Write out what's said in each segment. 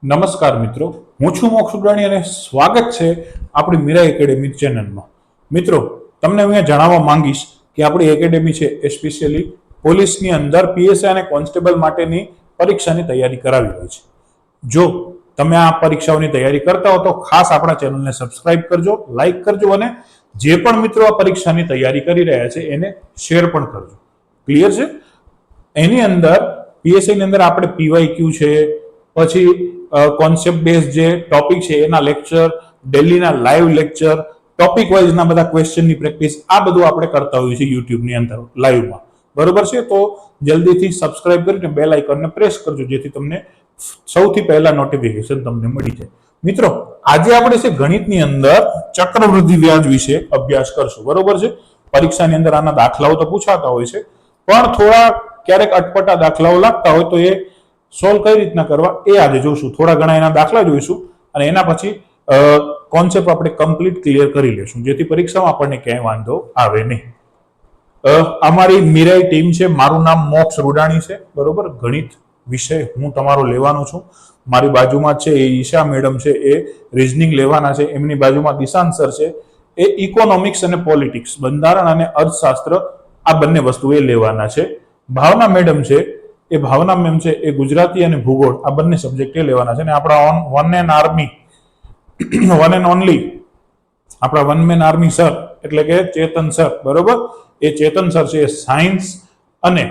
નમસ્કાર મિત્રો, હું છું મોક્ષ ઉડાણી અને સ્વાગત છે આપણી મીરા એકેડેમી ચેનલમાં. મિત્રો, તમને હું જણાવવા માંગીશ કે આપણી એકેડેમી છે એ સ્પેશિયલી પોલીસની અંદર પીએસઆઈ અને કોન્સ્ટેબલ માટેની પરીક્ષાની તૈયારી કરાવી રહી છે. જો તમે આ પરીક્ષાઓની તૈયારી કરતા હો તો ખાસ આપણા ચેનલને સબસ્ક્રાઇબ કરજો, લાઈક કરજો અને જે પણ મિત્રો આ પરીક્ષાની તૈયારી કરી રહ્યા છે એને શેર પણ કરજો. ક્લિયર છે? એની અંદર પીએસઆઈ ની અંદર આપણે પીવાયક્યુ છે, પછી કોન્સેપ્ટ બેઝ જે ટોપિક છે એના લેક્ચર, ડેલીના લાઈવ લેક્ચર, ટોપિક વાઇઝના બધા ક્વેશ્ચનની પ્રેક્ટિસ, આ બધું આપણે કરતા હોઈએ છીએ યુટ્યુબની અંદર લાઈવમાં. બરોબર છે? તો જલ્દીથી સબસ્ક્રાઇબ કરીને બેલ આઇકનને પ્રેસ કરજો જેથી તમને સૌથી પહેલા નોટિફિકેશન તમને મળી જાય. મિત્રો, આજે આપણે છે ગણિતની અંદર ચક્રવૃદ્ધિ વ્યાજ વિશે અભ્યાસ કરશું. બરોબર છે? પરીક્ષાની અંદર આના દાખલાઓ તો પૂછાતા હોય છે, પણ થોડા ક્યારેક અટપટા દાખલાઓ લાગતા હોય તો એ સોલ્વ કઈ રીતના કરવા એ આજે જોઈશું. થોડા ઘણા એના દાખલા જોઈશું અને એના પછી કોન્સેપ્ટ આપણે કમ્પ્લીટ ક્લિયર કરી લેશું જેથી પરીક્ષામાં આપણને ક્યાંય વાંધો આવે નહીં. અમારી મીરાઈ ટીમ છે, મારું નામ મોક્ષ રૂડાણી છે. બરોબર? ગણિત વિષય હું તમારો લેવાનો છું. મારી બાજુમાં છે એ ઈશા મેડમ છે, એ રીઝનિંગ લેવાના છે. એમની બાજુમાં દિશાંત સર છે, એ ઇકોનોમિક્સ અને પોલિટિક્સ, બંધારણ અને અર્થશાસ્ત્ર, આ બંને વસ્તુ એ લેવાના છે. ભાવના મેડમ છે, એ ભાવના મેમ છે, એ ગુજરાતી અને ભૂગોળ આ બંને સબ્જેક્ટ એ લેવાના છે. અને આપણા one and army, one and only આપણા વન મેન આર્મી સર એટલે કે ચેતન સર, બરોબર, એ ચેતન સર છે, એ સાયન્સ અને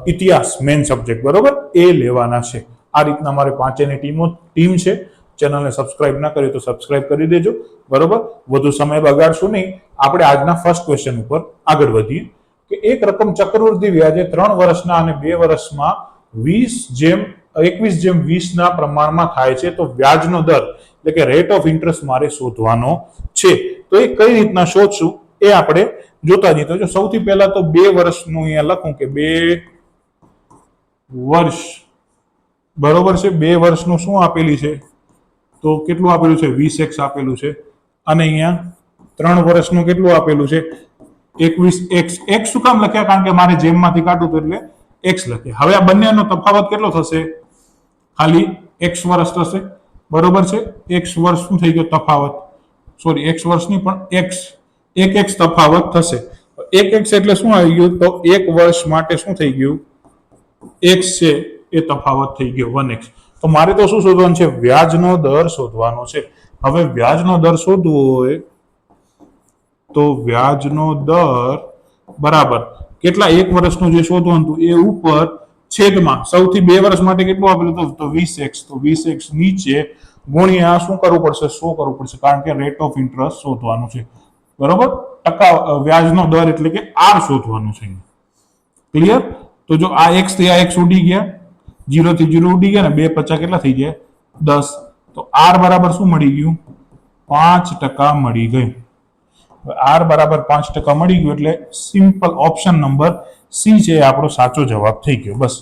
ઇતિહાસ મેન સબ્જેક્ટ, બરોબર, એ લેવાના છે. આ રીતના અમારે પાંચેની ટીમ છે. ચેનલને સબસ્ક્રાઇબ ના કરી તો સબસ્ક્રાઇબ કરી દેજો. બરોબર? વધુ સમય બગાડશું નહીં. આપણે આજના ફર્સ્ટ ક્વેશ્ચન ઉપર આગળ વધીએ કે એક રકમ ચક્રવૃદ્ધિ વ્યાજે 3 વર્ષના અને 2 વર્ષમાં 21:20 ના પ્રમાણમાં થાય છે તો વ્યાજનો દર એટલે કે રેટ ઓફ ઇન્ટરેસ્ટ મારે શોધવાનો છે. તો એ કઈ રીતના શોધશું એ આપણે જોતા જઈએ. તો જો સૌથી પહેલા તો 2 વર્ષનું અહીંયા લખું કે 2 વર્ષ, બરોબર છે. 2 વર્ષનું શું આપેલી છે તો કેટલું આપેલું છે? 20x આપેલું છે. અને અહીંયા 3 વર્ષનું કેટલું આપેલું છે? 21x. x શું કામ લખ્યા? કારણ કે મારે જેમમાંથી કાઢવું તો એટલે x લખ્યા. હવે આ બંનેનો તફાવત કેટલો થશે? ખાલી x વર્ષ થશે. બરોબર છે? x વર્ષ શું થઈ ગયો તફાવત? સોરી, x વર્ષની પણ x 1x તફાવત થશે. 1x એટલે શું આવી ગયું? તો 1 વર્ષ માટે શું થઈ ગયું? x છે એ તફાવત થઈ ગયો 1x. તો મારે તો શું શોધવાનું છે? વ્યાજનો દર શોધવાનો છે. હવે વ્યાજનો દર શોધવો હોય તો વ્યાજનો દર બરાબર કેટલા? 1 વર્ષનું જે શોધવાનું હતું એ ઉપર છેદમાં સૌથી 2 વર્ષ માટે કેટલું આપેલું હતું? તો 20x. તો 20x નીચે ગુણ્યા શું કરવું પડશે? 100 કરવું પડશે, કારણ કે રેટ ઓફ ઇન્ટરેસ્ટ શોધવાનું છે. બરોબર? ટકા વ્યાજનો દર એટલે કે r શોધવાનું છે. ક્લિયર? તો જો આ x થી આ x ઉડી ગયા, 0 થી 0 ઉડી ગયા ને 2 50 કેટલા થઈ ગયા? 10. તો r બરાબર શું મળી ગયું? 5% મળી ગયું. r બરાબર 5% મળી ગયું એટલે સિમ્પલ ઓપ્શન નંબર સી છે આપણો સાચો જવાબ થઈ ગયો. બસ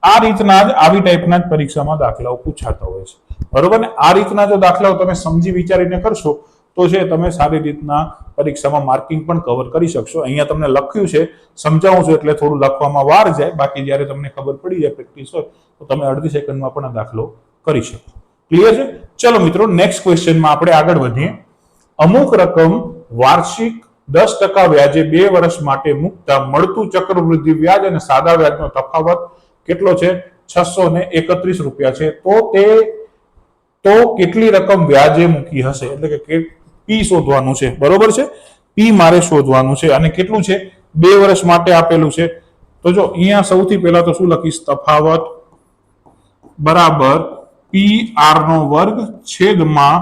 આ રીતના જ આવી ટાઈપના જ પરીક્ષામાં દાખલાઓ પૂછાતા હોય છે. બરોબર ને? આ રીતના જો દાખલાઓ તમે સમજી વિચારીને કરશો તો છે તમે સારી રીતના પરીક્ષામાં માર્કિંગ પણ કવર કરી શકશો. અહીંયા તમને લખ્યું છે, સમજાવું છું એટલે થોડું લખવામાં વાર જાય, બાકી જ્યારે તમને ખબર પડી જાય, પ્રેક્ટિસ હોય તો તમે અડધી સેકન્ડમાં પણ આ દાખલો કરી શકો. ક્લિયર છે? ચલો મિત્રો, નેક્સ્ટ ક્વેશ્ચનમાં આપણે આગળ વધીએ. અમુક રકમ વાર્ષિક 10% વ્યાજે 2 વર્ષ માટે મૂકતા મળતું ચક્રવૃદ્ધિ વ્યાજ અને સાદા વ્યાજનો તફાવત કેટલો છે? 631 રૂપિયા છે. તો કેટલી રકમ વ્યાજે મૂકી હશે? એટલે કે પી શોધવાનું છે. બરોબર છે? પી મારે શોધવાનું છે. અને કેટલું છે? 2 વર્ષ માટે આપેલું છે. તો જો અહીંયા સૌથી પહેલા તો શું લખીશ? તફાવત બરાબર પી આર નો વર્ગ છેદમાં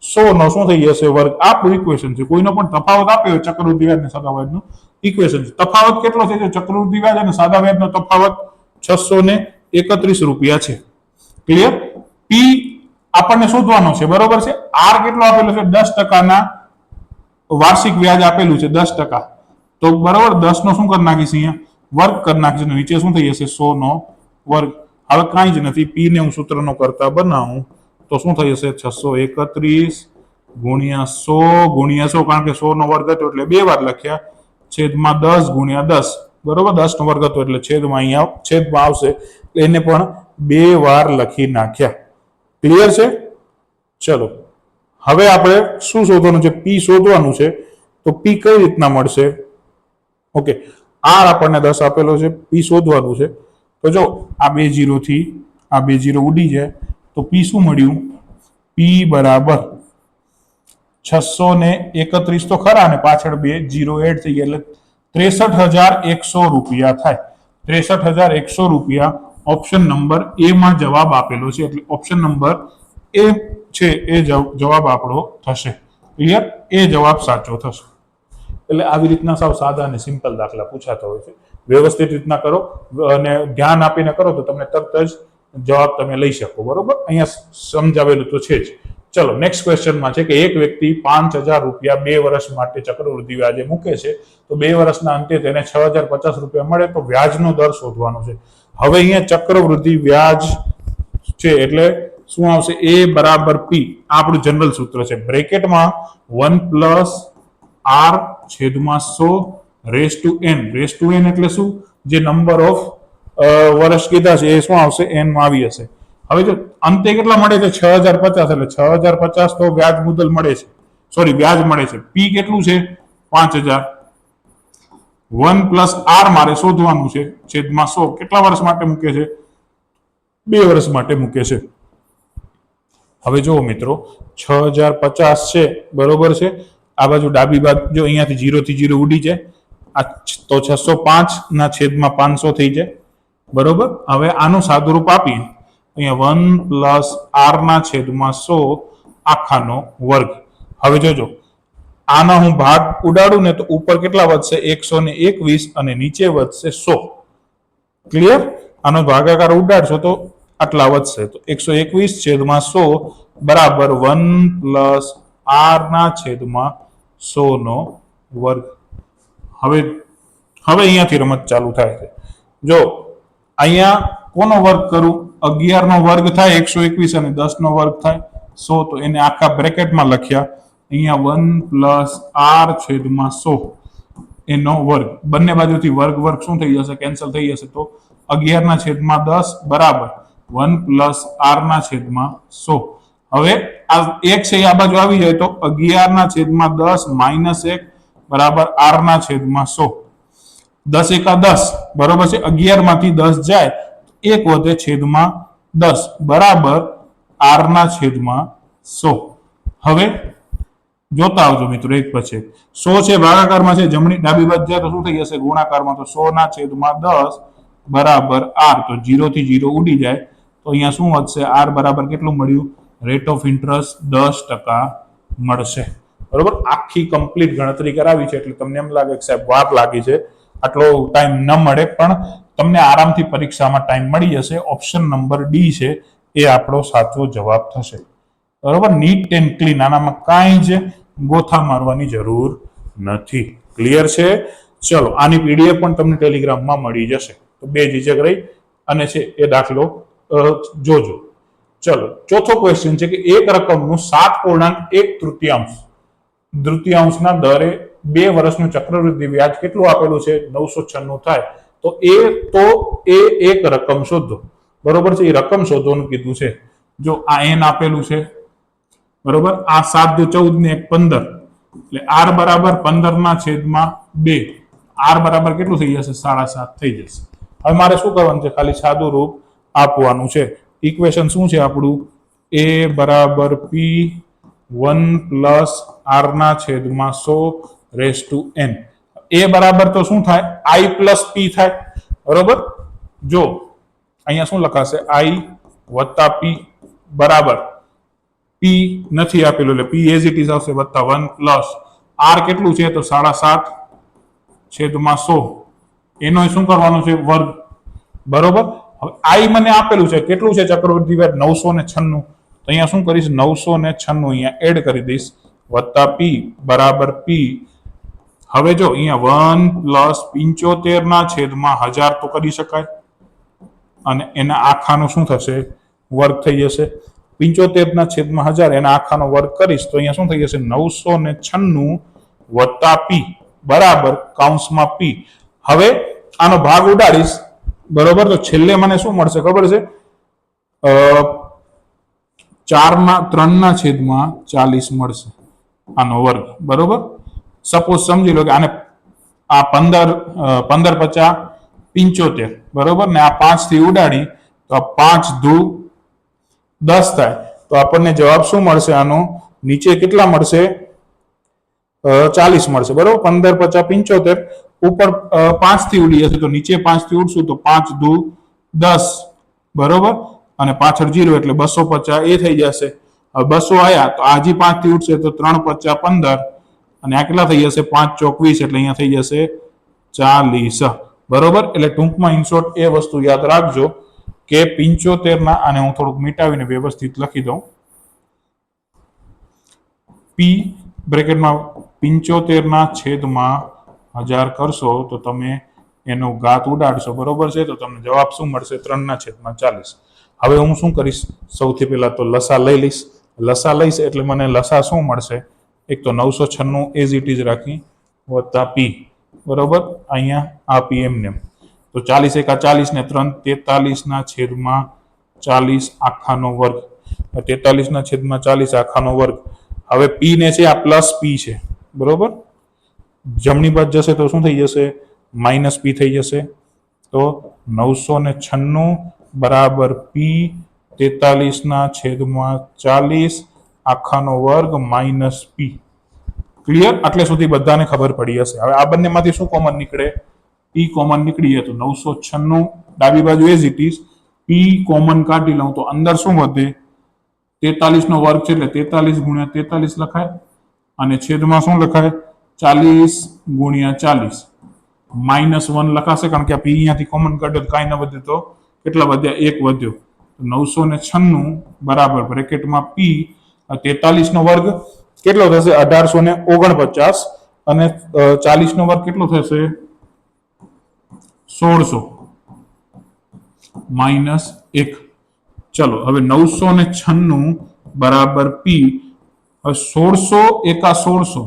100 નો શું થઈ જશે? વર્ગ. આપણું ઇક્વેશન છે. કોઈનો પણ તફાવત આપ્યો ચક્રવૃદ્ધિ વ્યાજ અને સાદા વ્યાજનો ઇક્વેશન છે. તફાવત કેટલો છે? ચક્રવૃદ્ધિ વ્યાજ અને સાદા વ્યાજનો તફાવત 631 રૂપિયા છે. ક્લિયર? પી આપણને શોધવાનો છે. બરોબર છે? આર કેટલો આપેલો છે? 10% ના વાર્ષિક વ્યાજ આપેલું છે. 10%. તો બરોબર 10 નો શું કરી નાખીશ? અહીંયા વર્ગ કરી નાખીશ. નીચે શું થઈ જશે? 100 નો વર્ગ. હવે કાંઈ જ નથી. પી ને હું સૂત્રનો કરતા બનાવું તો શું થઈ જશે? 631 ગુણ્યા 100 ગુણ્યા 100, કારણ કે 100 નો વર્ગ હતો એટલે 2 વાર લખ્યા, છેદમાં 10 ગુણ્યા 10. બરોબર? 10 નો વર્ગ હતો એટલે છેદમાં અહીંયા છેદમાં આવશે, એને પણ 2 વાર લખી નાખ્યા. ક્લિયર છે? ચલો હવે આપણે શું શોધવાનું છે? પી શોધવાનું છે. તો પી કઈ રીતના મળશે? ઓકે, આર આપણને 10 આપેલો છે, પી શોધવાનું છે. તો જો આ 2 0 થી આ 2 0 ઉડી જાય તો પી શું મળ્યું? પી બરાબર 631 તો ખરા ને પાછળ 2 0 એડ થઈ ગયા એટલે 63,100 રૂપિયા થાય. 63,100 રૂપિયા ઓપ્શન નંબર એ માં જવાબ આપેલો છે, એટલે ઓપ્શન નંબર એ છે એ જવાબ આપણો થશે. ક્લિયર? એ જવાબ સાચો થશે. એટલે આવી રીતના સાવ સાદા અને સિમ્પલ દાખલા પૂછાતા હોય છે. વ્યવસ્થિત રીતના કરો અને ધ્યાન આપીને કરો તો તમને તરત જ જવાબ તમે લઈ શકો. બરોબર? અહીંયા સમજાવેલું તો છે જ. ચલો નેક્સ્ટ ક્વેશ્ચનમાં છે કે એક વ્યક્તિ 5,000 રૂપિયા 2 વર્ષ માટે ચક્રવૃદ્ધિ વ્યાજે મૂકે છે, તો 2 વર્ષના અંતે તેને 6,050 રૂપિયા મળે તો વ્યાજનો દર શોધવાનો છે. હવે અહીંયા ચક્રવૃદ્ધિ વ્યાજ છે એટલે શું આવશે? એ બરાબર પી. આપણું જનરલ સૂત્ર છે. બ્રેકેટમાં 1 + r છેદમાં 100 raise to n. Raise to n એટલે શું? જે નંબર ઓફ વર્ષ કીધા છે એ શું આવશે? n માં આવી હશે. હવે જો અંતે કેટલા મળે છે? 6,050 એટલે 6,050 તો વ્યાજ મુદ્દલ મળે છે, સોરી વ્યાજ મળે છે. પી કેટલું છે? 5,000. 1 + r મારે શોધવાનું છે છેદમાં 100. કેટલા વર્ષ માટે મૂકે છે? 2 વર્ષ માટે મૂકે છે. હવે જુઓ મિત્રો, 6,050 છે, બરોબર છે. આ બાજુ ડાબી બાજુ જો અહીંયાથી 0 થી 0 ઉડી જાય આ તો 605 ના છેદમાં 500 થઈ જાય. બરોબર? હવે આનું સાદુરૂપ આપી અહીંયા 1 + r ના છેદમાં 100 આખાનો વર્ગ. હવે જોજો આના હું ભાગ ઉડાડું ને તો ઉપર કેટલા વધશે? 121 અને નીચે વધશે 100. ક્લિયર? આનો ભાગાકાર ઉડાડશો તો આટલા વધશે. તો 121 છેદમાં 100 બરાબર 1 + r ના છેદમાં 100 નો વર્ગ. હવે અહીંયાથી રમત ચાલુ થાય છે. જો અહીંયા કોનો વર્ગ કરું? 11 નો વર્ગ થાય 121 અને 10 નો વર્ગ થાય 100. તો એને આખા બ્રેકેટમાં લખ્યા. અહીંયા 1 + r છેદમાં 100 એનો વર્ગ. બંને બાજુથી વર્ગ વર્ગ શું થઈ જશે? કેન્સલ થઈ જશે. તો 11 ના છેદમાં 10 બરાબર 1 + r ના છેદમાં 100. હવે આ 1 છે આ બાજુ આવી જાય તો 11 ના છેદમાં 10 - 1 બરાબર r ના છેદમાં 100. 10 એકા 10 બરોબર છે. 11 માંથી 10 જાય 1 વધે છેદમાં 10 બરાબર r ના છેદમાં 100. હવે જોતા આવજો મિત્રો એક પછી એક. 100 છે ભાગાકારમાં છે, જમણી ડાબી બાજુ જાય તો શું થઈ જશે? ગુણાકારમાં. તો 100 ના છેદમાં 10 બરાબર r. તો 0 થી 0 ઉડી જાય તો અહીંયા શું વધશે? r બરાબર કેટલું મળ્યું? રેટ ઓફ ઇન્ટરેસ્ટ 10% મળશે. બરોબર? આખી કમ્પ્લીટ ગણતરી કરાવી છે એટલે તમને એમ લાગે કે સાહેબ વાર લાગી છે, આટલો ટાઈમ ન મળે, પણ તમને આરામથી પરીક્ષામાં ટાઈમ મળી જશે. ઓપ્શન નંબર ડી છે એ આપણો સાચો જવાબ થશે. બરોબર? નીટ એન્ડ ક્લીન, આનામાં કાંઈ જ ગોથા મારવાની જરૂર નથી. ક્લિયર છે? ચલો આની પીડીએફ પણ તમને ટેલિગ્રામમાં મળી જશે. તો બે ઝીઝક રહી અને છે એ દાખલો જોજો. ચલો ચોથો ક્વેશ્ચન છે કે એક રકમનું 7.1 તૃતીયાંશના દરે 2 વર્ષનું ચક્રવૃદ્ધિ વ્યાજ કેટલું આપેલું છે? 996 થાય. તો એ એક રકમ શોધો. બરોબર છે? એ રકમ શોધવાનું કીધું છે. જો આ n આપેલું છે, બરોબર? આ 7 × 2 = 14 ને 1 15 એટલે r બરાબર 15 ના છેદમાં 2. r બરાબર કેટલું થઈ જશે? 7.5 થઈ જશે. હવે મારે શું કરવાનું છે? ખાલી સાદું રૂપ આપવાનું છે. ઇક્વેશન શું છે આપણું? a બરાબર p 1 + r ના છેદમાં 100 રેસ ટુ n. a બરાબર તો શું થાય? i + p થાય. બરોબર? જો અહીંયા શું લખાશે? i + p બરાબર p નથી આપેલું એટલે p એઝ ઇટ ઇઝ આવશે +1 + r કેટલું છે? તો 7.5 છેદમાં 100 એનો શું કરવાનું છે? વર્ગ. બરોબર? હવે i મને આપેલું છે કેટલું છે? ચક્રવૃદ્ધિ વ્યાજ 996. તો અહીંયા શું કરીશ? 996 અહીંયા એડ કરી દઈશ + p બરાબર p. હવે જો અહીંયા 1 + 75 ના છેદમાં 1000 તો કરી શકાય અને એના આખાનો શું થશે? વર્ગ થઈ જશે. 75 ના છેદમાં 1000 એના આખાનો વર્ગ કરીશ તો અહીંયા શું થઈ જશે? 996 + p બરાબર કૌંસમાં p. હવે આનો ભાગ ઉડાડીશ, બરોબર? તો છેલ્લે મને શું મળશે ખબર છે? 3/40 મળશે આનો વર્ગ, બરોબર. સપોઝ સમજી લો કે આને આ 15 બરોબર ને આ 5 થી ઉડાડી તો આ 5 દુ 10 થાય તો આપણને જવાબ શું મળશે આનો? નીચે કેટલા મળશે? 40 મળશે, બરોબર. 15 × 50 = 75, ઉપર 5 થી ઉડી જશે તો નીચે 5 થી ઉડશું તો 5 દુ 10, બરોબર. અને પાછળ 0 એટલે 250 એ થઈ જશે. હવે 200 આયા તો આ હજી 5 થી ઉડશે તો 3 × 5 = 15 અને આ કેટલા થઈ જશે? 5 × 4 = 20 એટલે અહીંયા થઈ જશે 40, બરોબર. એટલે ટૂંકમાં ઇન શોર્ટ એ વસ્તુ યાદ રાખજો કે 75 આને હું થોડુંક મિટાવીને વ્યવસ્થિત લખી દઉં. પી બ્રેકેટમાં 75/1000 કરશો તો તમે એનો ઘાત ઉડાડશો, બરોબર છે. તો તમને જવાબ શું મળશે? 3/40. હવે હું શું કરીશ? સૌથી પહેલા તો લસા લઈ લઈશ. લસા લઈશ એટલે મને લસા શું મળશે? એક તો 996 એઝ ઇટ ઇઝ રાખી વત્તા પી, બરોબર. અહીંયા આ પી એમને તો 40 × 40 ને 3 43/40 આખાનો વર્ગ, 43/40 આખાનો વર્ગ. હવે પી ને છે આ પ્લસ પી છે, બરોબર. જમણી બાજુ જશે તો શું થઈ જશે? માઇનસ પી થઈ જશે. તો 996 બરાબર પી 43/40 આખાનો વર્ગ માઇનસ પી. ક્લિયર? આટલે સુધી બધાને ખબર પડી હશે. હવે આ બંનેમાંથી શું કોમન નીકળે? પી કોમન નીકળી તો 996 ડાબી બાજુ as it is, P common કાઢી લઉં તો અંદર શું વધે? 43 નો વર્ગ છે એટલે 43 × 43 લખાય અને છેદમાં શું લખાય? 40 × 40 -1 લખાશે કારણ કે આ પી અહીંયાથી કોમન કાઢ્યો તો કાંઈ ન વધ્યું તો કેટલા વધ્યા? 1 વધ્યો. 996 બરાબર બ્રેકેટમાં પી 43 નો વર્ગ કેટલો થશે? 1849 અને 40 નો વર્ગ કેટલો થશે? 1600 -1. ચલો હવે 996 બરાબર પી 1600 એકા 1600,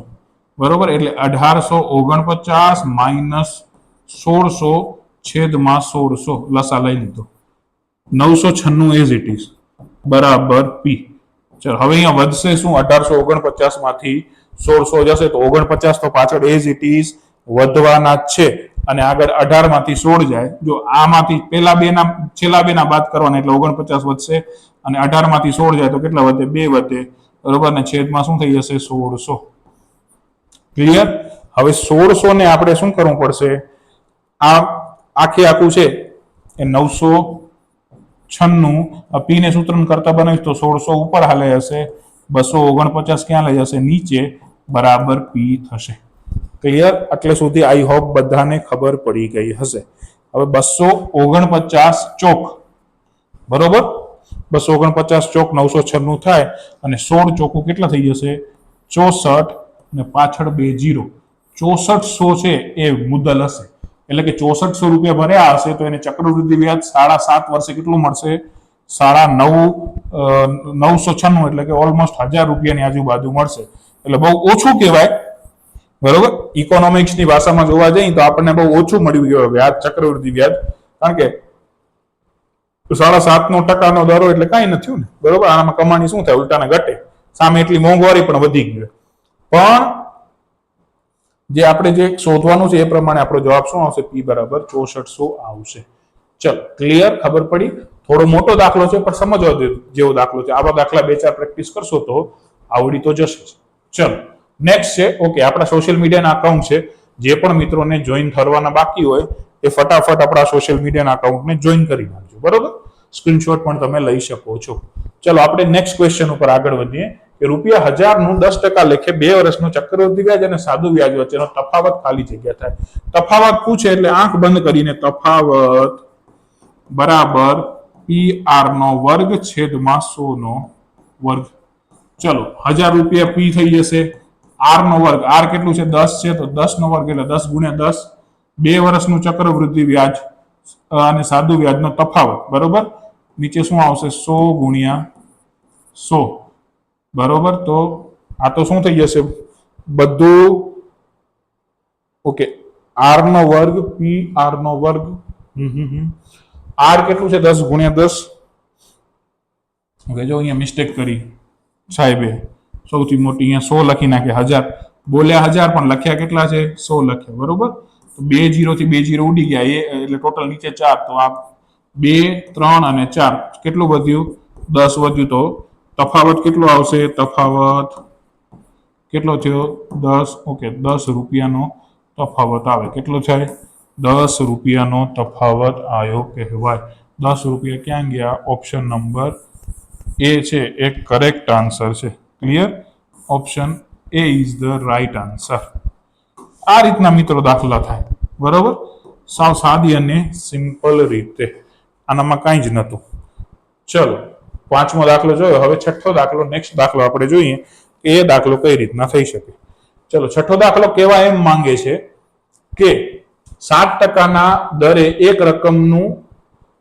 બરોબર. એટલે 1849 -1600 છેદમાં 1600 લસા લઈ લીધો. 996 એઝ ઇટ ઇઝ બરાબર પી. ચલો હવે અહીંયા વધશે શું? 1849 માંથી 1600 જશે તો 49 તો પાછળ એઝ ઇટ ઇઝ વધવાના જ છે અને આગળ 18 માંથી 16 જાય. જો આમાંથી છેલ્લા બેના બાદ કરવાના એટલે 49 વધશે અને 18 માંથી 16 જાય તો કેટલા વધે? 2 વધે, બરોબર. ને છેદમાં શું થઈ જશે? 1600. ક્લિયર? હવે 1600 ને આપણે શું કરવું પડશે? આ આખું છે એ 996 પી ને સૂત્ર કરતા બનાવીશ તો 1600 ઉપર હાલે હશે, 249 ક્યાં લઈ જશે? નીચે, બરાબર પી થશે. ક્લિયર? એટલે સુધી આઈ હોપ બધાને ખબર પડી ગઈ હશે. હવે 249 ચોક, બરોબર. 249 ચોક 996 થાય અને 16 ચોખ્ખું કેટલા થઈ જશે? 64 ને પાછળ 2 0. 6400 છે એ મુદ્દલ હશે એટલે કે 6400 રૂપિયા ભર્યા હશે તો એને ચક્રવૃદ્ધિ વ્યાજ 7.5 વર્ષે કેટલું મળશે? 996 એટલે કે ઓલમોસ્ટ 1000 રૂપિયાની આજુબાજુ મળશે. એટલે બહુ ઓછું કહેવાય, બરોબર. ઇકોનોમિક્સની ભાષામાં જોવા જઈએ તો આપણને બહુ ઓછું મળ્યું કહેવાય વ્યાજ, ચક્રવૃદ્ધિ વ્યાજ, કારણ કે 7.5% દરો એટલે કાંઈ નથી ને, બરોબર. આમાં કમાણી શું થાય? ઉલટાને ઘટે. સામે એટલી મોંઘવારી પણ વધી ગઈ. પણ જે આપણે જે શોધવાનું છે એ પ્રમાણે આપણો જવાબ શું આવશે? પી બરાબર 6400 આવશે. ચલો, ક્લિયર? ખબર પડી? થોડો મોટો દાખલો છે પણ સમજવા જેવો દાખલો છે. આવા દાખલા 2-4 પ્રેક્ટિસ કરશો તો આવડી તો જશે. ચલો, નેક્સ્ટ છે ઓકે આપણા સોશિયલ મીડિયાના અકાઉન્ટ છે. જે પણ મિત્રોને જોઈન કરવાના બાકી હોય એ ફટાફટ આપણા સોશિયલ મીડિયાના અકાઉન્ટને જોઈન કરી નાખજો, બરોબર. સ્ક્રીનશોટ પણ તમે લઈ શકો છો. ચલો આપણે નેક્સ્ટ ક્વેશ્ચન ઉપર આગળ વધીએ કે ₹1000 નું 10% લેખે 2 વર્ષનું ચક્રવૃદ્ધિ વ્યાજ અને સાદું વ્યાજ વચ્ચેનો તફાવત ખાલી જગ્યા થાય. તફાવત પૂછે એટલે આંખ બંધ કરીને તફાવત બરાબર PR નો વર્ગ છેદમાં 100 નો વર્ગ. ચલો 1000 રૂપિયા પી થઈ જશે. R નો વર્ગ, R કેટલું છે? 10 છે તો 10 નો વર્ગ એટલે 10 × 10. 2 વર્ષનું ચક્રવૃદ્ધિ વ્યાજ અને સાદું વ્યાજનો તફાવત, બરોબર. નીચે શું આવશે? 100 × 100, બરોબર. તો આ તો શું થઈ જશે? બધું ઓકે. R નો વર્ગ PR નો વર્ગ, R કેટલું છે? 10 × 10 હવે જો અહીંયા મિસ્ટેક કરી સાહેબે, સૌથી મોટી અહીંયા 100 લખી નાખે, 1000 બોલ્યા 1000 પણ લખ્યા કેટલા છે? 100 લખ્યા, બરોબર. તો 2 0 થી 2 0 ઉડી ગયા, એટલે ટોટલ નીચે 4, તો આ 2 3 અને 4 કેટલું વધ્યું? 10 વધ્યું. તો તફાવત કેટલો આવશે? તફાવત કેટલો થયો? 10. ઓકે, 10 રૂપિયાનો તફાવત આવે. કેટલો થાય? 10 રૂપિયાનો તફાવત આવ્યો કહેવાય. 10 રૂપિયા ક્યાં ગયા? ઓપ્શન નંબર એ છે એ કરેક્ટ આન્સર છે. Clear? Option A is the right answer. આ રીતના મિત્રો દાખલા થાય, બરોબર. સાવ સાદી અને સિમ્પલ રીતે, આનામાં કાંઈ જ નહોતું. ચલો, 5મો દાખલો જોયો. હવે 6થો દાખલો, નેક્સ્ટ દાખલો આપણે જોઈએ કે એ દાખલો કઈ રીતના થઈ શકે. ચલો, 6થો દાખલો કેવા એમ માંગે છે કે 7% દરે એક રકમનું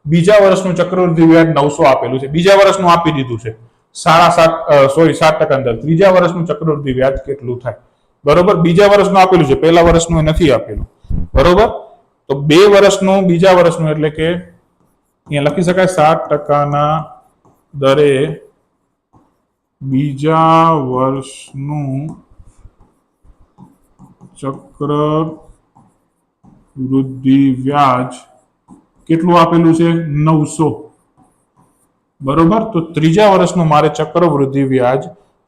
બીજા વર્ષનું ચક્રવૃદ્ધિ વ્યાજ 900 આપેલું છે. બીજા વર્ષનું આપી દીધું છે 7% દર. ત્રીજા વર્ષનું ચક્રવૃદ્ધિ વ્યાજ કેટલું થાય? બરોબર. બીજા વર્ષનું આપેલું છે, પહેલા વર્ષનું નથી આપેલું, બરોબર. તો 2 વર્ષનું બીજા વર્ષનું એટલે કે અહીંયા લખી શકાય 7% દરે બીજા વર્ષનું ચક્રવૃદ્ધિ વ્યાજ કેટલું આપેલું છે? 900, બરોબર. તો ત્રીજા વર્ષનું મારે ચક્રવૃદ્ધિ વ્યાજ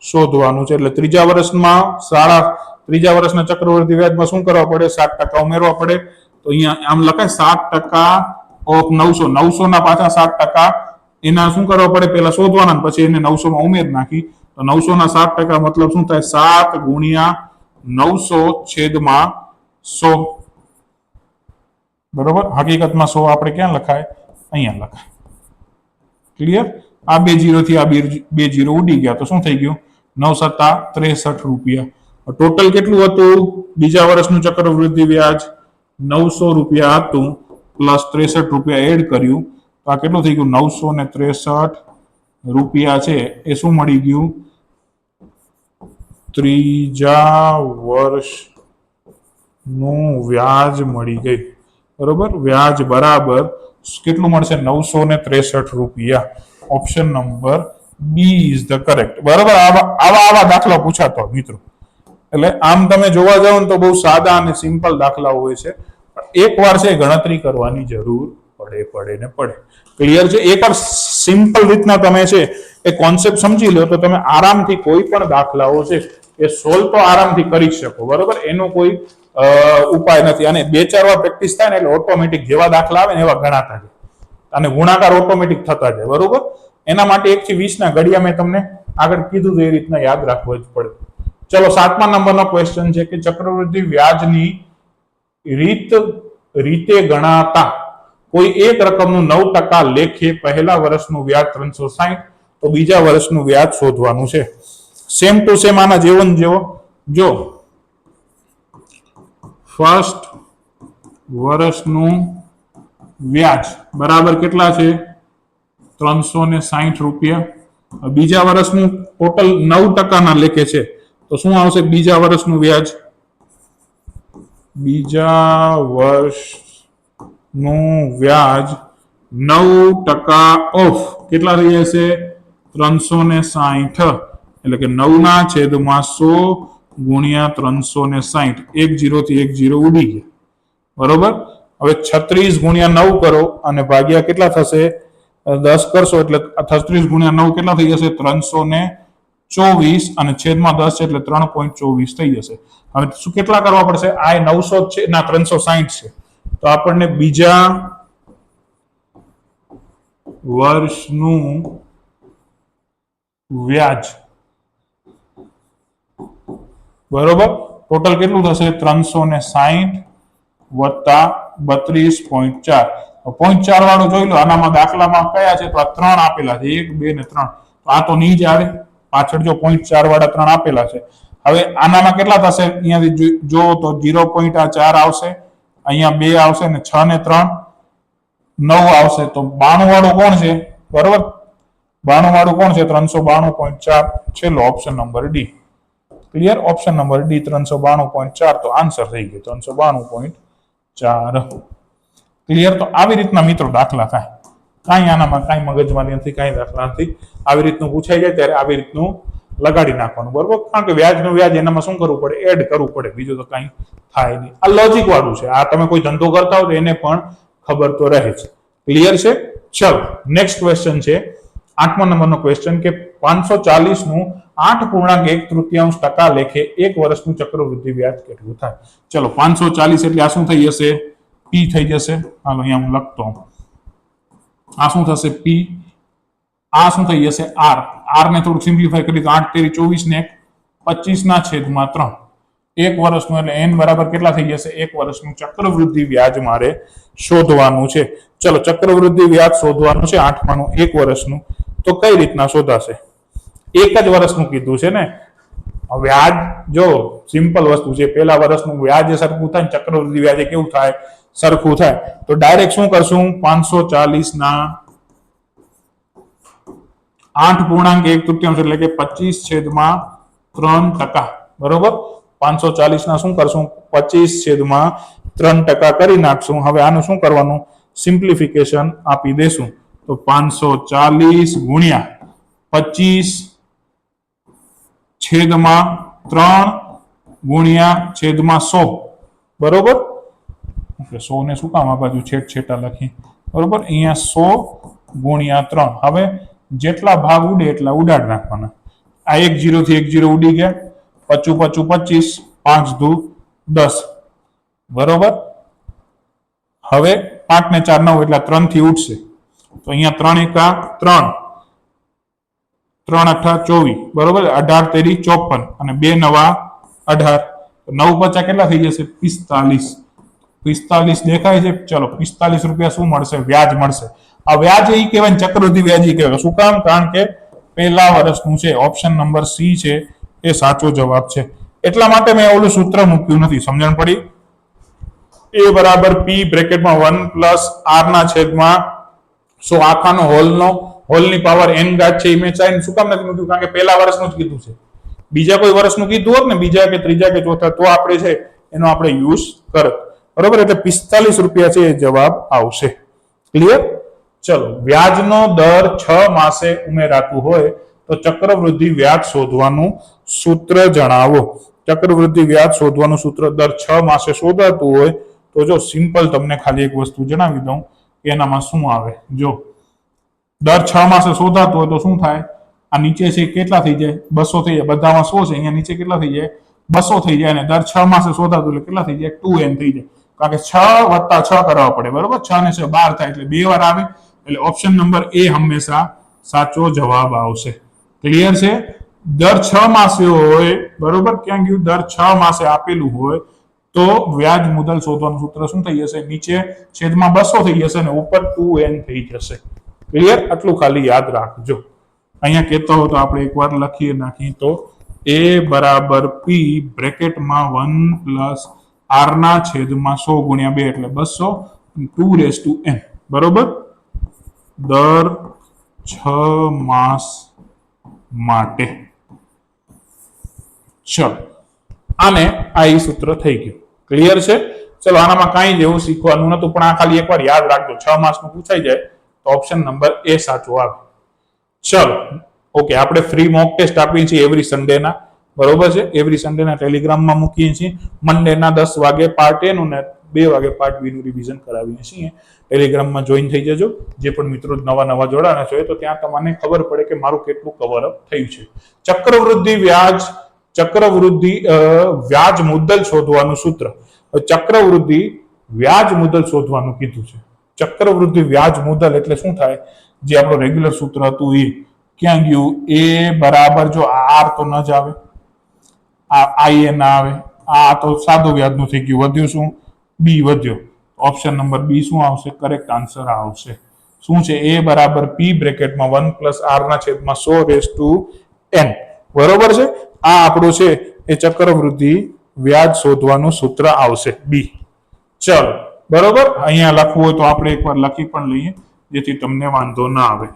શોધવાનું છે. એટલે ત્રીજા વર્ષમાં ત્રીજા વર્ષના ચક્રવૃદ્ધિ વ્યાજમાં શું કરવા પડે? 7% ઉમેરવા પડે. તો અહીંયા આમ લખાય 7% ઓફ 900. 900 ના પાછા 7%, એના શું કરવા પડે? પહેલા શોધવાના, પછી એને 900 માં ઉમેર નાખી. તો 900 ના 7% મતલબ શું થાય? 7 ગુણ્યા 900 છેદમાં 100, બરોબર. હકીકતમાં 100 આપણે ક્યાં લખાય? અહીંયા લખાય. ક્લિયર? આ 2 0 થી આ 2 0 ઉડી ગયા, તો શું થઈ ગયું? 9 7 63 રૂપિયા. ટોટલ કેટલું હતું? બીજા વર્ષનું ચક્રવૃદ્ધિ વ્યાજ 900 રૂપિયા હતું, પ્લસ 63 રૂપિયા એડ કર્યું, તો આ કેટલું થઈ ગયું? 963 રૂપિયા છે એ શું મળી ગયું? ત્રીજા વર્ષનું વ્યાજ મળી ગઈ, બરોબર. વ્યાજ બરાબર કેટલું મળશે? 963 રૂપિયા. Option number B is the correct, બરોબર. આવા દાખલા પૂછાતો મિત્રો. એટલે આમ તમે જોવા જાવ ને તો બહુ સાદા અને સિમ્પલ દાખલા હોય છે. એકવાર છે ગણતરી કરવાની જરૂર પડે. ક્લિયર છે? એકવાર સિમ્પલ રીતના તમે છે એ કોન્સેપ્ટ સમજી લો તો તમે આરામથી કોઈ પણ દાખલાઓ છે એ સોલ્વ તો આરામથી કરી શકો, બરોબર. એનો કોઈ ઉપાય નથી. અને 2-4 વાર પ્રેક્ટિસ થાય ને એટલે ઓટોમેટિક જેવા દાખલા આવે ને એવા ગણાતા જાય અને ગુણાકાર ઓટોમેટિક થતા જાય, બરોબર. એના માટે 1 થી 20 ના ઘડિયા મેં તમને આગળ કીધું એ રીતના યાદ રાખવું જ પડે. ચલો, 7મા નંબરનો ક્વેશ્ચન છે કે ચક્રવૃદ્ધિ વ્યાજની રીતે ગણાતા કોઈ એક રકમનું 9% લેખે પહેલા વર્ષનું વ્યાજ 360, તો બીજા વર્ષનું વ્યાજ શોધવાનું છે. સેમ ટુ સેમ આના જેવો જો ફર્સ્ટ વર્ષનું વ્યાજ બરાબર કેટલા છે? 360 રૂપિયા. બીજા વર્ષનું ટોટલ 9% ના લેખે છે, તો શું આવશે બીજા વર્ષનું વ્યાજ? બીજા વર્ષનું વ્યાજ 9% ઓફ કેટલા થઈ જશે? 360, એટલે કે 9/100 ગુણ્યા 360. 1 0 થી 1 0 ઉડી ગયા, બરોબર. હવે 36 ગુણ્યા 9 કરો અને ભાગ્યા કેટલા થશે? 10 કરશો એટલે 36 ગુણ્યા 9 કેટલા થઈ જશે? 324, અને છેદમાં 10 છે એટલે 3.24 થઈ જશે. હવે શું કેટલા કરવા પડશે? આ 900 છે ના 360 છે, તો આપણને બીજા વર્ષનું વ્યાજ, બરોબર, ટોટલ કેટલું થશે? 360 વત્તા 32.4. 0.4 વાળું જોઈ લો. આનામાં દાખલામાં કયા છે? તો આ 3 આપેલા છે, 1 2 ને 3. તો આ તો નહીં જ આવે, પાછળ જો 0.4 વાળા 3 આપેલા છે. હવે આનામાં કેટલા થશે? અહીંયાથી જો તો 0.4 આવશે, અહીંયા 2 આવશે ને 6 ને 3 9 આવશે. તો 92 વાળું કોણ છે? બરોબર, 92 વાળું કોણ છે? 392.4. છેલ્લો option number D. Clear? Option number D 392.4 તો આન્સર થઈ ગયો 392.4. ક્લિયર? તો આવી રીતના મિત્રો દાખલા થાય. કાંઈ આનામાં કાંઈ મગજમારી નથી, કાંઈ દાખલા નથી. આવી રીતનું પૂછાઈ જાય ત્યારે આવી રીતનું લગાડી નાખવાનું, બરોબર. કારણ કે વ્યાજનું વ્યાજ એનામાં શું કરવું પડે, એડ કરવું પડે, બીજું તો કાંઈ થાય નહીં. આ લોજિક વાળું છે. આ તમે કોઈ ધંધો કરતા હો તો એને પણ ખબર તો રહે છે. ક્લિયર છે? ચલો નેક્સ્ટ ક્વેશ્ચન છે 8મા નંબરનો ક્વેશ્ચન કે 540 નું 8.1/3 લેખે એક વર્ષનું ચક્રવૃદ્ધિ વ્યાજ કેટલું થાય? ચલો 540 એટલે આ શું થઈ જશે? પી થઈ જશે. હાલો અહીંયા હું લખતો હું. આ શું થશે? પી. આ શું થઈ જશે? આર. આર ને થોડુંક સિમ્પ્લિફાય કરી તો 8 તેરી 24 ને 25/3 એક વર્ષનું એટલે n બરાબર કેટલા થઈ જશે? એક વર્ષનું ચક્રવૃદ્ધિ વ્યાજ મારે શોધવાનું છે. ચલો ચક્રવૃદ્ધિ વ્યાજ શોધવાનું છે 8માનું એક વર્ષનું. તો કઈ રીતના શોધાશે? એક જ વર્ષનું કીધું છે ને. વ્યાજ જો સિમ્પલ વસ્તુ છે, પહેલા વર્ષનું વ્યાજ સરખું થાય, ચક્રવૃદ્ધિ વ્યાજ કેવું થાય? સરખું થાય. તો ડાયરેક્ટ શું કરશું? 540 ના 8.1/3 એટલે કે 25/3%. બરોબર. 540 ના શું કરશું? 25/3% કરી નાખશું. હવે આનું શું કરવાનું? સિમ્પ્લિફિકેશન આપી દેશું. તો 540 ગુણ્યા 25/3 ગુણ્યા 100. બરોબર. 100 ને શું કામ આ બાજુ છેટા લખી? બરોબર. અહીંયા 100 ગુણ્યા 3. હવે જેટલા ભાગ ઉડે એટલા ઉડાડ નાખવાના. આ 1 0 થી 1 0 ઉડી ગયા. 25 25 5 દુ 10. બરોબર. હવે 5 ને 4 9 એટલે 3 થી ઉડશે. તો અહીંયા 3 એકા 3, 3 અઠા 24. બરોબર. 18 તેરી 54 અને 2 નવા 18. 9 50 કેટલા થઈ જશે? 45. 45 દેખાય છે? ચલો 45 રૂપિયા શું મળશે? વ્યાજ મળશે. આ વ્યાજ એ કહેવાય, ચક્રવૃદ્ધિ વ્યાજ એ કહેવાય. શું કામ? કારણ કે પહેલા વર્ષનું છે. ઓપ્શન નંબર સી છે એ સાચો જવાબ છે. એટલા માટે મેં ઓલું સૂત્ર મૂક્યું નથી. સમજણ પડી? એ બરાબર પી બ્રેકેટમાં 1 પ્લસ આર ના છેદમાં 100 આખાનો હોલની પાવર n ઘાત છે. મેં સાઈન શું કામ નથી મૂક્યું? કારણ કે પહેલા વર્ષનું જ કીધું છે. બીજા કોઈ વર્ષનું કીધું હોત ને, બીજા કે ત્રીજા કે ચોથા, તો આપણે છે એનો આપણે યુઝ કરત. બરોબર. એટલે 45 રૂપિયા છે એ જવાબ આવશે. ક્લિયર? ચલો વ્યાજનો દર 6 માસે ઉમેરાતું હોય તો ચક્રવૃદ્ધિ વ્યાજ શોધવાનું સૂત્ર જણાવો. ચક્રવૃદ્ધિ વ્યાજ શોધવાનું સૂત્ર દર 6 માસે શોધાતું હોય તો જો સિમ્પલ તમને ખાલી એક વસ્તુ જણાવી દઉં કે એનામાં શું આવે. જો દર 6 માસે શોધાતું હોય તો શું થાય? આ નીચે છે કેટલા થઈ જાય? 200 થઈ જાય. બધામાં 100 છે. અહીંયા નીચે કેટલા થઈ જાય? 200 થઈ જાય. અને દર 6 માસે શોધાતું એટલે કેટલા થઈ જાય? 2n થઈ જાય. કારણ કે 6 વત્તા 6 કરવા પડે. બરોબર. 6 ને 6 12 થાય એટલે 2 વાર આવે. એટલે ઓપ્શન નંબર એ હંમેશા સાચો જવાબ આવશે. ક્લિયર છે? દર 6 માસે હોય, બરોબર. ક્યાં ગયું? દર 6 માસે આપેલું હોય તો વ્યાજ મુદ્દલ શોધવાનું સૂત્ર શું થઈ જશે? નીચે છેદમાં 200 થઈ જશે અને ઉપર 2n થઈ જશે. ક્લિયર? આટલું ખાલી યાદ રાખજો. અહીંયા કહેતો હોય તો આપણે એકવાર લખીએ નાખી તો a બરાબર p બ્રેકેટમાં 1 પ્લસ r ના છેદમાં 100 ગુણ્યા 2 એટલે 200 2n. બરોબર. દર 6 માસ માટે. ચલો આને આ સૂત્ર થઈ ગયું. ક્લિયર છે? ચલો આનામાં કાંઈ જેવું શીખવાનું નતું, પણ આ ખાલી એકવાર યાદ રાખજો. 6 માસનું પૂછાઈ જાય તો ઓપ્શન નંબર એ સાચો આવે. ચલો ઓકે. આપણે ફ્રી મોક ટેસ્ટ આપીએ છીએ એવરી સન્ડેના. બરોબર છે? એવરી સન્ડેના ટેલિગ્રામમાં મૂકીએ છીએ. મંડેના 10 વાગે પાર્ટ એ નું ને 2 વાગે પાર્ટ બી નું રિવિઝન કરાવીએ છીએ. ટેલિગ્રામમાં જોઈન થઈ જજો. જે પણ મિત્રો નવા જોડાણા છે તો ત્યાં તમને ખબર પડે કે મારું કેટલું કવર અપ થયું છે. ચક્રવૃદ્ધિ વ્યાજ મુદ્દલ શોધવાનું સૂત્ર. ચક્રવૃદ્ધિ વ્યાજ મુદ્દલ શોધવાનું કીધું છે. ચક્રવૃદ્ધિ વ્યાજ મુદ્દલ એટલે શું થાય? જે આપણું રેગ્યુલર સૂત્ર હતું એ ક્યાં ગયું? એ બરાબર જો આર તો ન જ આવે, આ આઈ ના આવે, આ તો સાદો વ્યાજનું થઈ ગયું. વધ્યું શું? બી વધ્યો. ઓપ્શન નંબર બી શું આવશે? કરેક્ટ આન્સર આવશે. શું છે? એ બરાબર પી બ્રેકેટમાં 1 પ્લસ આર ના છેદમાં 100n. બરોબર છે? આ આપણું છે એ ચક્રવૃદ્ધિ વ્યાજ શોધવાનું સૂત્ર આવશે બી. ચલો બરોબર. અહીંયા લખવું હોય તો આપણે એકવાર લખી પણ લઈએ જેથી તમને વાંધો ના આવે.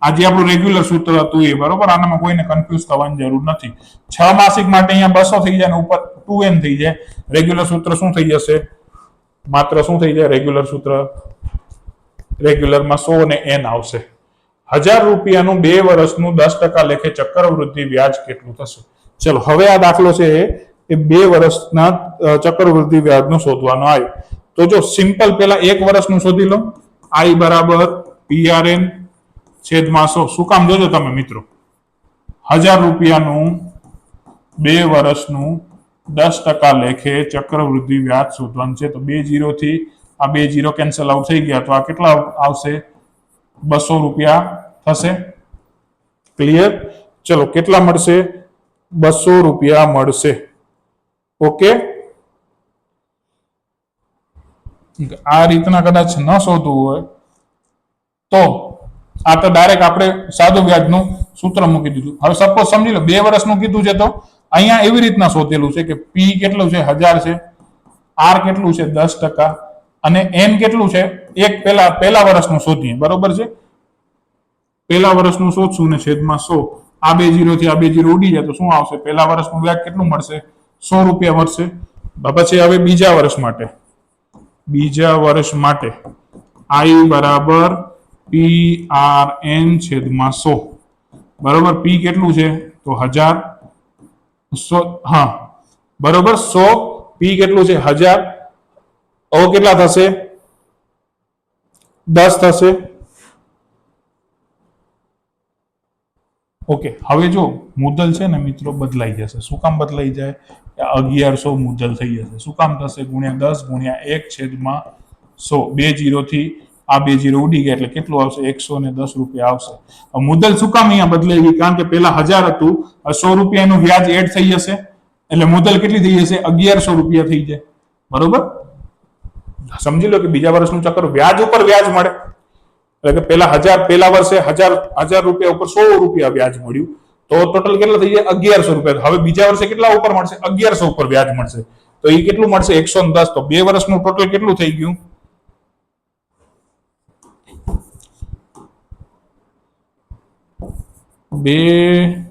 આ જે આપણું રેગ્યુલર સૂત્ર હતું એ. બરોબર. આનામાં કોઈને કન્ફ્યુઝ થવાની જરૂર નથી. 6 માસિક માટે અહીંયા 200 થઈ જાય અને ઉપર 2n થઈ જાય. રેગ્યુલર સૂત્ર શું થઈ જશે? માત્ર શું થઈ જાય? રેગ્યુલર સૂત્ર રેગ્યુલરમાં 100 અને n આવશે. 1000 રૂપિયાનું 2 વર્ષનું 10% લેખે ચક્રવૃદ્ધિ વ્યાજ કેટલું થશે? ચલો હવે આ દાખલો છે એ 2 વર્ષના ચક્રવૃદ્ધિ વ્યાજનો શોધવાનો આવ્યો. તો જો સિમ્પલ પેલા 1 વર્ષનું શોધી લો. I બરાબર PRN છેદમાં 100. શું કામ જોજો તમે મિત્રો, 1000 રૂપિયાનું 2 વર્ષનું 10% લેખે ચક્રવૃદ્ધિ વ્યાજ શોધવાનું છે. તો 2 0 થી આ 2 0 કેન્સલ આઉટ થઈ ગયા, તો આ કેટલા આવશે? 200 રૂપિયા થશે. ક્લિયર? ચલો કેટલા મળશે? 200 રૂપિયા મળશે. ઓકે, આ રીતના કદાચ ન શોધવું હોય તો આ તો ડાયરેક્ટ આપણે સાદું વ્યાજનું સૂત્ર મૂકી દીધું. હવે સપોઝ સમજી લો 2 વર્ષનું કીધું છે, તો અહીંયા એવી રીતના શોધેલું છે કે P કેટલું છે? 1000 છે, R કેટલું છે? 10%, અને N કેટલું છે? એક પહેલા વર્ષનું શોધીએ. બરોબર છે, પહેલા વર્ષનું શોધશું ને છેદમાં 100. આ 2 0 થી આ 2 0 ઉડી જાય તો શું આવશે? પહેલા વર્ષનું વ્યાજ કેટલું મળશે? 100 રૂપિયા મળશે. પછી હવે બીજા વર્ષ માટે I બરાબર PRN છેદમાં 100. બરોબર, P કેટલું છે? તો 1000. 100, હા બરોબર, 100. P કેટલું છે? 1000. હવે કેટલા થશે? 10 થશે. ઓકે, હવે જો મુદ્દલ છે ને મિત્રો બદલાઈ જશે. શું કામ બદલાઈ જાય? 1100 મુદ્દલ થઈ જશે. શું કામ થશે? ગુણ્યા 10 ગુણ્યા 1 છેદમાં 100. 2 0 થી આ 2 0 ઉડી ગયા એટલે કેટલું આવશે? 110 રૂપિયા આવશે. મુદ્દલ શું કામ અહીંયા બદલાઈ ગઈ? કારણ કે પેલા 1000 હતું, 100 રૂપિયાનું વ્યાજ એડ થઈ જશે એટલે મુદ્દલ કેટલી થઈ જશે? 1100 રૂપિયા થઈ જાય. બરોબર, સમજી લો કે બીજા વર્ષનું ચક્ર વ્યાજ ઉપર વ્યાજ મળે. એટલે કે પેલા 1000 પેલા વર્ષે 1000 રૂપિયા ઉપર 100 રૂપિયા વ્યાજ મળ્યું, તો ટોટલ કેટલા થઈ જાય? 1100 રૂપિયા. હવે બીજા વર્ષે કેટલા ઉપર મળશે? 1100 ઉપર વ્યાજ મળશે. તો એ કેટલું મળશે? 110. તો 2 વર્ષનું ટોટલ કેટલું થઈ ગયું? 2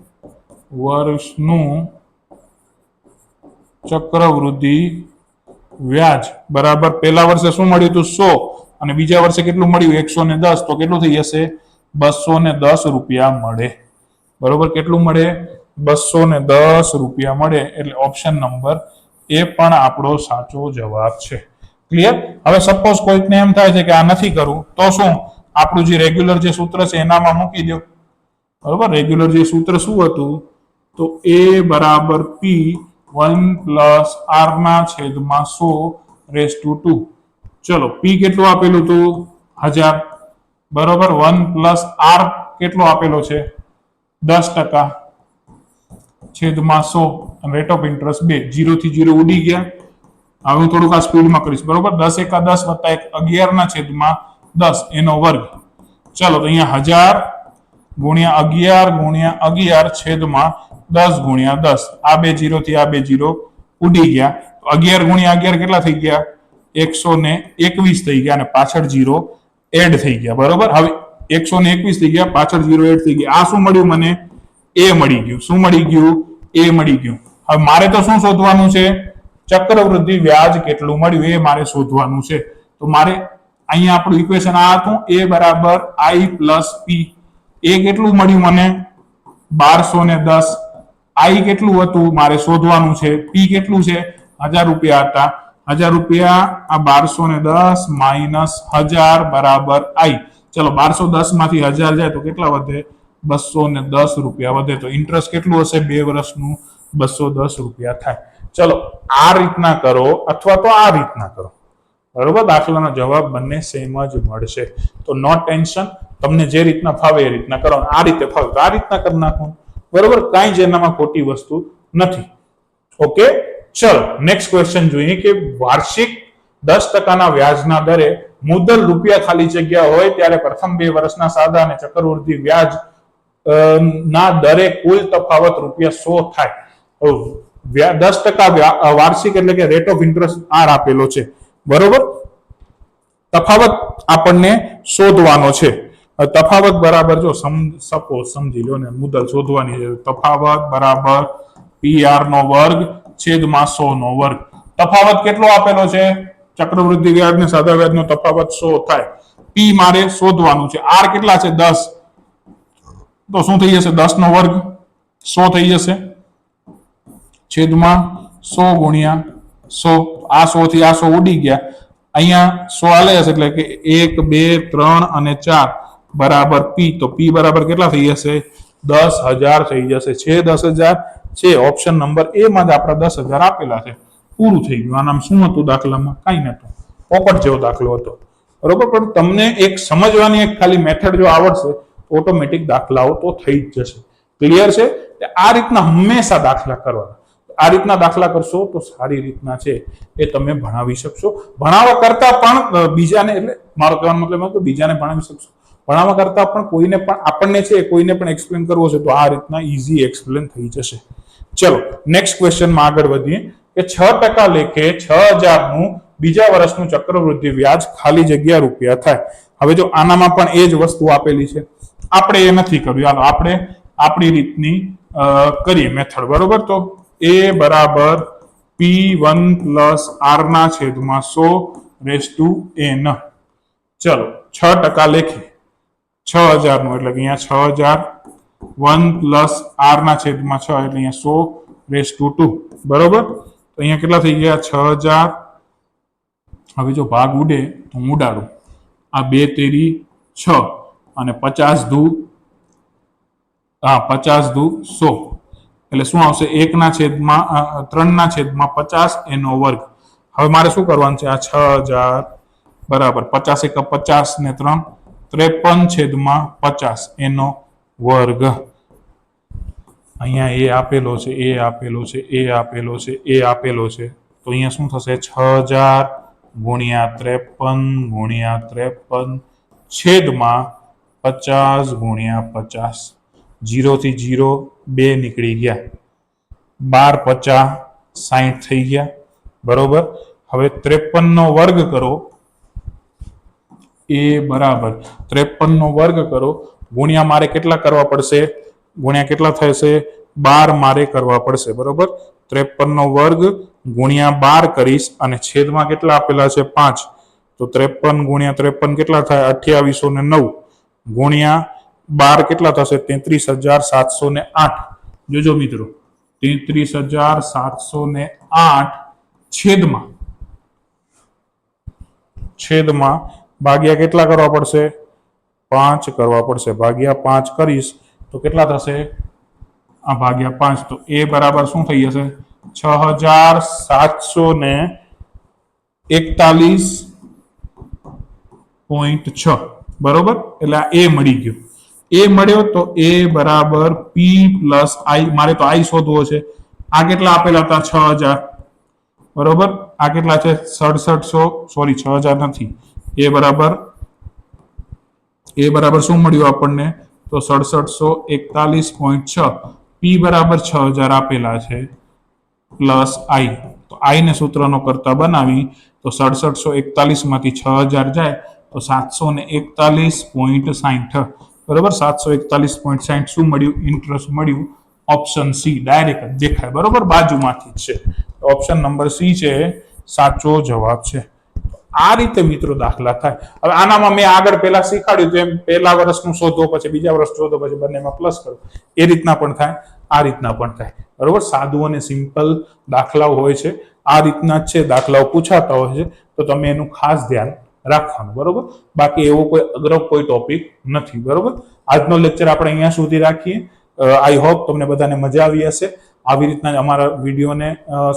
વર્ષનું ચક્રવૃદ્ધિ વ્યાજ બરાબર પહેલા વર્ષે શું મળ્યું હતું? 100, અને બીજા વર્ષે કેટલું મળ્યું? 110. તો કેટલું થઈ જશે? 210 રૂપિયા મળે. બરોબર, કેટલું મળે? 210 રૂપિયા મળે. એટલે ઓપ્શન નંબર એ પણ આપણો સાચો જવાબ છે. ક્લિયર? હવે સપોઝ કોઈકને એમ થાય છે કે આ નથી કરવું, તો શું? આપણું જે રેગ્યુલર જે સૂત્ર છે એનામાં મૂકી દો. બરોબર, રેગ્યુલર જે સૂત્ર શું હતું? તો A બરાબર P 1 પ્લસ R ના છેદમાં 100/2. ચલો, P કેટલું આપેલું હતું? 1000. બરોબર, 1 પ્લસ R કેટલો આપેલો છે? 10% છેદમાં 100. Rate of interest 2. 0 થી 0 ઉડી ગયા. હવે હું થોડુંક આ સ્પીડમાં કરીશ. બરોબર, 10 × 10 વત્તા 1 11 ના છેદમાં 10 એનો વર્ગ. ચલો, તો અહીંયા 1000 ગુણ્યા 11 ગુણ્યા 11 છેદમાં 10 ગુણ્યા 10. આ 2 0 થી આ 2 0 ઉડી ગયા. 11 ગુણ્યા 11 કેટલા થઈ ગયા? 121 થઈ ગયા, અને પાછળ 0 એડ થઈ ગયા. બરોબર, હવે 121 થઈ ગયા, પાછળ 0 એડ થઈ ગયા. આ શું મળ્યું મને? A મળી ગયું. શું મળી ગયું? A મળી ગયું. હવે મારે તો શું શોધવાનું છે? ચક્રવૃદ્ધિ વ્યાજ કેટલું મળ્યું એ મારે શોધવાનું છે. તો મારે અહીંયા આપણું ઇક્વેશન આ હતું, A બરાબર I પ્લસ P. A કેટલું મળ્યું મને? 1210. I કેટલું હતું મારે શોધવાનું છે. P કેટલું છે? 1000 રૂપિયા હતા. 1000 રૂપિયા, આ 1210 માઇનસ 1000 બરાબર I. ચલો, 1210 માંથી 1000 જાય તો કેટલા વધે? 210 રૂપિયા વધે. તો ઇન્ટરેસ્ટ કેટલું હશે 2 વર્ષનું? 210 રૂપિયા થાય. ચલો, આ રીતના કરો અથવા તો આ રીતના કરો. બરોબર, દાખલાનો જવાબ બંને સેમ જ મળશે. તો નો ટેન્શન, તમને જે રીતના ફાવે એ રીતના કરો. આ રીતે ફાવે તો આ રીતના કરી નાખો. બરોબર, કાંઈ જ એનામાં ખોટી વસ્તુ નથી. ઓકે, ચલો નેક્સ્ટ ક્વેશ્ચન જોઈએ કે વાર્ષિક 10% વ્યાજના દરે મુદ્દલ રૂપિયા ખાલી જગ્યા હોય ત્યારે પ્રથમ 2 વર્ષના સાદા અને ચક્રવૃદ્ધિ વ્યાજ ના દરે કુલ તફાવત ₹100 થાય. 10% વાર્ષિક એટલે કે રેટ ઓફ ઇન્ટરેસ્ટ R આપેલો છે. બરોબર, તફાવત આપણને શોધવાનો છે. તફાવત બરાબર, જો સપોઝ સમજી લો ને, મુદ્દલ શોધવાની છે. તફાવત બરાબર PR નો વર્ગ છેદમાં 100 નો વર્ગ. તફાવત કેટલો આપેલો છે? ચક્રવૃદ્ધિ વ્યાજ ને સાદા વ્યાજનો તફાવત 100 થાય. પી મારે શોધવાનું છે. આર કેટલા છે 10, તો શું થઈ જશે 10 નો વર્ગ 100 થઈ જશે છેદમાં 100 ગુણ્યા 100. આ 100 થી આ 100 ઉડી ગયા, અહીંયા 100 આલે હશે એટલે કે 1 2 3 અને 4 બરાબર પી. તો પી બરાબર કેટલા થઈ જશે 10,000 થઈ જશે. છે 10,000 છે. ઓપ્શન નંબર એ માં જ આપણા 10,000 આપેલા છે. પૂરું થઈ ગયું. આનામ શું હતું દાખલામાં? કઈ નતું, પોપટ જેવો દાખલો હતો. બરોબર, પણ તમને એક સમજવાની એક ખાલી મેથડ જો આવડશે ઓટોમેટિક દાખલાઓ તો થઈ જ જશે. ક્લિયર છે? આ રીતના હંમેશા દાખલા કરવાના. આ રીતના દાખલા કરશો તો સારી રીતના છે એ તમે ભણાવી શકશો. ભણાવવા કરતા પણ બીજાને, એટલે મારો કહેવાનો મતલબ કે બીજાને ભણાવી શકશો. ભણાવવા કરતા પણ કોઈને પણ આપણને છે કોઈને પણ એક્સપ્લેન કરવો છે તો આ રીતના ઈઝી એક્સપ્લેન થઈ જશે. ચલો નેક્સ્ટ ક્વેશ્ચનમાં આગળ વધીએ કે 6% લેખે 6,000 નું બીજા વર્ષનું ચક્રવૃદ્ધિ વ્યાજ ખાલી જગ્યા રૂપિયા થાય. હવે જો આનામાં પણ એ જ વસ્તુ આપેલી છે, આપણે એ નથી કર્યું. હાલો આપણે આપણી રીતની કરીએ મેથડ. બરોબર, તો એ બરાબર P1 પ્લસ R ના છેદમાં 100/n. ચલો 6% લેખે 6,000 નું એટલે કે અહીંયા 6,000 1 પ્લસ R ના છેદમાં 6 એટલે અહીંયા 100/2. બરોબર, તો અહીંયા કેટલા થઈ ગયા 6,000. હવે જો ભાગ ઉડે તો હું ઉડાડું. આ 2 તેરી 6 અને 50 દુ 100 એટલે શું આવશે 1 ના છેદમાં 3 ના છેદમાં 50 એનો વર્ગ. હવે મારે શું કરવાનું છે? આ 6,000 બરાબર 50 × 50 ને 3 53/50 એનો વર્ગ. અહીંયા એ આપેલો છે, એ આપેલો છે, એ આપેલો છે, એ આપેલો છે. તો અહીંયા શું થશે 6,000 ગુણ્યા 53 છેદમાં 50 ગુણ્યા 50. 0 થી 0 2 નીકળી ગયા, 12 50 60 થઈ ગયા. બરોબર, હવે 53 નો વર્ગ કરો. એ બરાબર 53 નો વર્ગ કરો ગુણ્યા મારે કેટલા કરવા પડશે? ગુણ્યા કેટલા થશે? 12 મારે કરવા પડશે. બરોબર, 53 નો વર્ગ ગુણ્યા 12 કરીશ અને છેદમાં કેટલા આપેલા છે 5. તો 53 ગુણ્યા 53 કેટલા થાય? 2809 ગુણ્યા 12 કેટલા થશે? 33,708. જોજો મિત્રો, 33,708 છેદમાં ભાગ્યા કેટલા કરવા પડશે? 5 કરવા પડશે. ભાગ્યા 5 કરીશ તો કેટલા થશે? આ ભાગ્યા 5. તો એ બરાબર શું થઈ જશે? 6,741.6. બરોબર, એટલે આ એ મળી ગયો. એ મળ્યો તો એ બરાબર P પ્લસ I. મારે તો I શોધવો છે. આ કેટલા આપેલા હતા? 6,000. બરોબર, આ કેટલા છે? 6700. સોરી 6,000 નથી. એ બરાબર શું મળ્યું આપણને? તો 6741.6. P બરાબર 6,000 આપેલા છે પ્લસ I. તો I ને સૂત્રનો કરતા બનાવી તો 6741 માંથી 6,000 જાય તો 741.60. બરોબર, 741.60 શું મળ્યું? ઇન્ટરેસ્ટ મળ્યું. ઓપ્શન સી ડાયરેક્ટ દેખાય. બરોબર, બાજુમાંથી જ છે. ઓપ્શન નંબર સી છે સાચો જવાબ છે. આ રીતે મિત્રો દાખલા થાય. હવે આનામાં મેં આગળ પહેલા શીખવાડ્યું તેમ પહેલા વર્ષનું શોધો, પછી બીજા વર્ષ શોધો, પછી બંનેમાં પ્લસ કરો. એ રીતના પણ થાય, આ રીતના પણ થાય. બરોબર, સાદું અને સિમ્પલ દાખલાઓ હોય છે. આ રીતના જ છે દાખલાઓ પૂછાતા હોય છે, તો તમે એનું ખાસ ધ્યાન રાખવાનું. બરોબર, બાકી એવો કોઈ અઘરો કોઈ ટોપિક નથી. બરોબર, આજનો લેક્ચર આપણે અહીંયા સુધી રાખીએ. આઈ હોપ તમને બધાને મજા આવી હશે. આવી રીતના અમારા વિડીયોને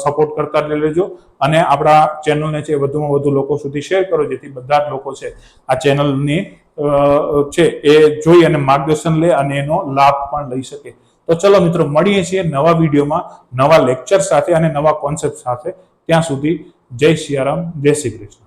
સપોર્ટ કરતા રહેજો અને આપણા ચેનલને છે વધુમાં વધુ લોકો સુધી શેર કરો, જેથી બધા જ લોકો છે આ ચેનલની છે એ જોઈ અને માર્ગદર્શન લે અને એનો લાભ પણ લઈ શકે. તો ચલો મિત્રો, મળીએ છીએ નવા વિડીયોમાં નવા લેક્ચર સાથે અને નવા કોન્સેપ્ટ સાથે. ત્યાં સુધી જય સિયારામ, જય શ્રી કૃષ્ણ.